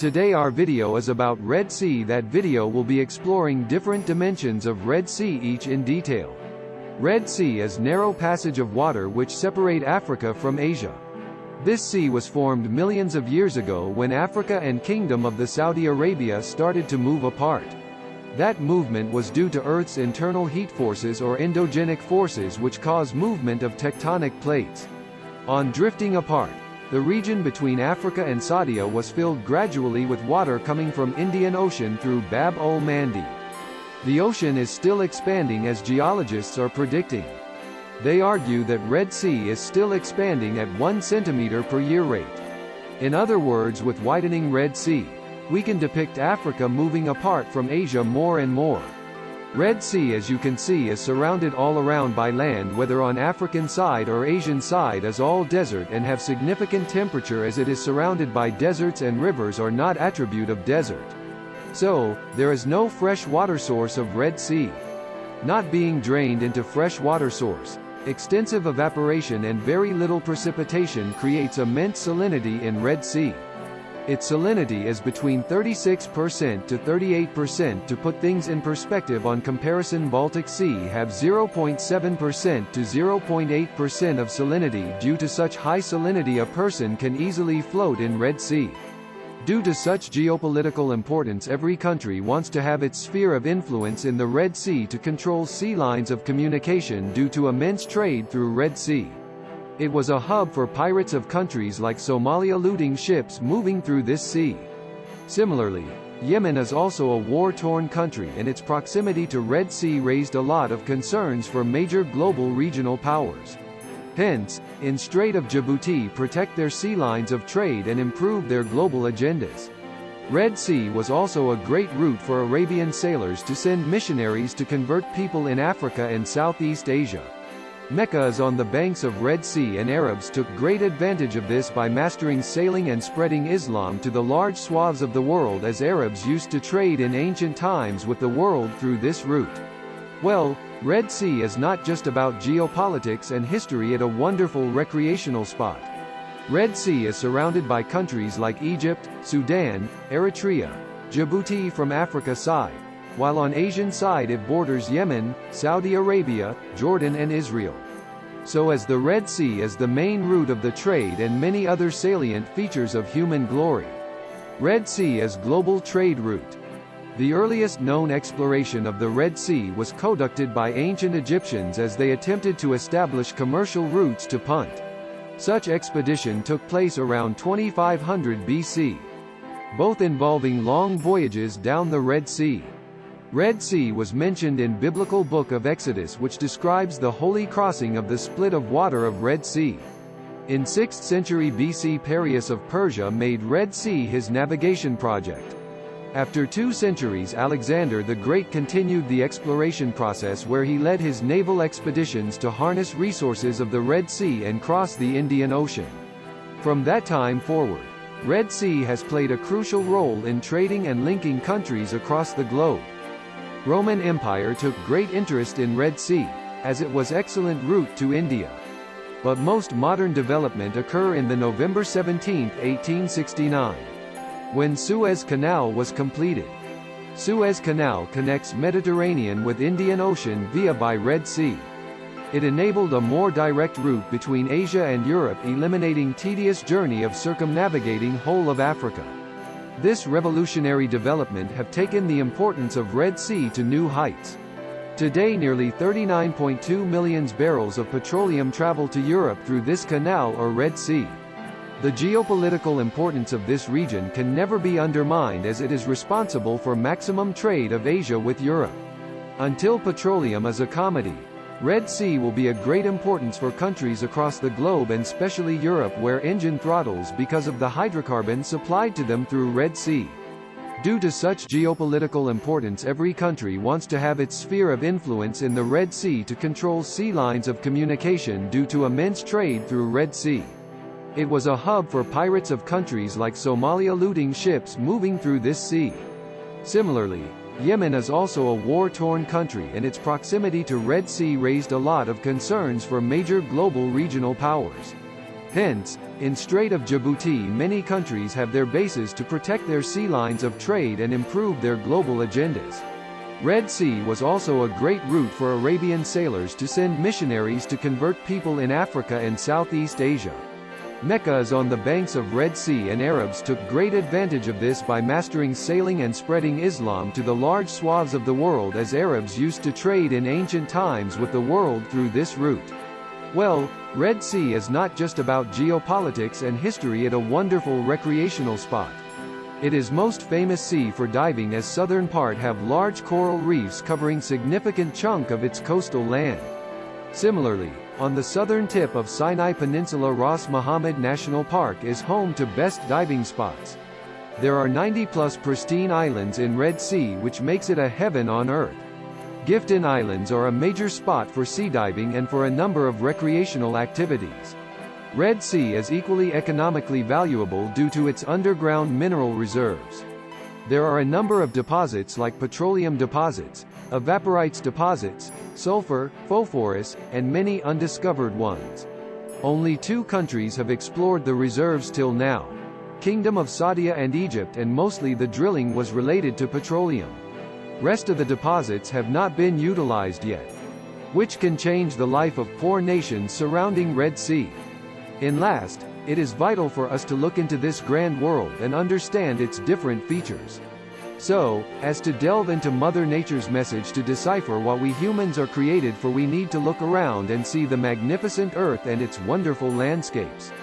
Today our video is about Red Sea. That video will be exploring different dimensions of Red Sea, each in detail. Red Sea is narrow passage of water which separate Africa from Asia. This sea was formed millions of years ago when Africa and Kingdom of the Saudi Arabia started to move apart. That movement was due to Earth's internal heat forces or endogenic forces which cause movement of tectonic plates. On drifting apart, the region between Africa and Saudi was filled gradually with water coming from Indian Ocean through Bab-ul-Mandi. The ocean is still expanding as geologists are predicting. They argue that Red Sea is still expanding at 1 centimeter per year rate. In other words, with widening Red Sea, we can depict Africa moving apart from Asia more and more. Red Sea, as you can see, is surrounded all around by land, whether on African side or Asian side is all desert and have significant temperature, as it is surrounded by deserts, and rivers are not attribute of desert. So, there is no fresh water source of Red Sea. Not being drained into fresh water source, extensive evaporation and very little precipitation creates immense salinity in Red Sea. Its salinity is between 36% to 38%. To put things in perspective, on comparison, Baltic Sea have 0.7% to 0.8% of salinity. Due to such high salinity, a person can easily float in Red Sea. Due to such geopolitical importance, every country wants to have its sphere of influence in the Red Sea to control sea lines of communication due to immense trade through Red Sea. It was a hub for pirates of countries like Somalia looting ships moving through this sea. Similarly, Yemen is also a war-torn country, and its proximity to Red Sea raised a lot of concerns for major global regional powers. Hence, in Strait of Djibouti protect their sea lines of trade and improve their global agendas. Red Sea was also a great route for Arabian sailors to send missionaries to convert people in Africa and Southeast Asia. Mecca is on the banks of Red Sea, and Arabs took great advantage of this by mastering sailing and spreading Islam to the large swaths of the world, as Arabs used to trade in ancient times with the world through this route. Well, Red Sea is not just about geopolitics and history, it a wonderful recreational spot. Red Sea is surrounded by countries like Egypt, Sudan, Eritrea, Djibouti from Africa side, while on Asian side it borders Yemen, Saudi Arabia, Jordan and Israel. So as the Red Sea is the main route of the trade and many other salient features of human glory. Red Sea is global trade route. The earliest known exploration of the Red Sea was conducted by ancient Egyptians as they attempted to establish commercial routes to Punt. Such expedition took place around 2500 BC, both involving long voyages down the Red Sea. Red Sea was mentioned in biblical book of Exodus, which describes the holy crossing of the split of water of Red Sea. In 6th century BC, Parius of Persia made Red Sea his navigation project. After 2 centuries, Alexander the Great continued the exploration process, where he led his naval expeditions to harness resources of the Red Sea and cross the Indian Ocean. From that time forward, Red Sea has played a crucial role in trading and linking countries across the globe. Roman Empire took great interest in Red Sea, as it was excellent route to India. But most modern development occur in the November 17, 1869. When Suez Canal was completed. Suez Canal connects Mediterranean with Indian Ocean via by Red Sea. It enabled a more direct route between Asia and Europe, eliminating tedious journey of circumnavigating whole of Africa. This revolutionary development have taken the importance of Red Sea to new heights. Today nearly 39.2 million barrels of petroleum travel to Europe through this canal or Red Sea. The geopolitical importance of this region can never be undermined, as it is responsible for maximum trade of Asia with Europe. Until petroleum is a commodity, Red Sea will be a great importance for countries across the globe, and especially Europe, where engine throttles because of the hydrocarbons supplied to them through Red Sea. Due to such geopolitical importance, every country wants to have its sphere of influence in the Red Sea to control sea lines of communication due to immense trade through Red Sea. It was a hub for pirates of countries like Somalia looting ships moving through this sea. Similarly, Yemen is also a war-torn country, and its proximity to Red Sea raised a lot of concerns for major global regional powers. Hence, In Strait of Djibouti, many countries have their bases to protect their sea lines of trade and improve their global agendas. Red Sea was also a great route for Arabian sailors to send missionaries to convert people in Africa and Southeast Asia. Mecca is on the banks of Red Sea, and Arabs took great advantage of this by mastering sailing and spreading Islam to the large swaths of the world, as Arabs used to trade in ancient times with the world through this route. Well, Red Sea is not just about geopolitics and history, it a wonderful recreational spot. It is most famous sea for diving, as southern part have large coral reefs covering significant chunk of its coastal land. Similarly, on the southern tip of Sinai Peninsula, Ras Muhammad National Park is home to best diving spots. There are 90+ pristine islands in Red Sea, which makes it a heaven on earth. Gifton Islands are a major spot for sea diving and for a number of recreational activities. Red Sea is equally economically valuable due to its underground mineral reserves. There are a number of deposits like petroleum deposits, evaporites deposits, sulfur, phosphorus, and many undiscovered ones. Only 2 countries have explored the reserves till now: Kingdom of Saudi and Egypt, and mostly the drilling was related to petroleum. Rest of the deposits have not been utilized yet, which can change the life of poor nations surrounding Red Sea. In last, it is vital for us to look into this grand world and understand its different features, so as to delve into Mother Nature's message to decipher what we humans are created for. We need to look around and see the magnificent earth and its wonderful landscapes.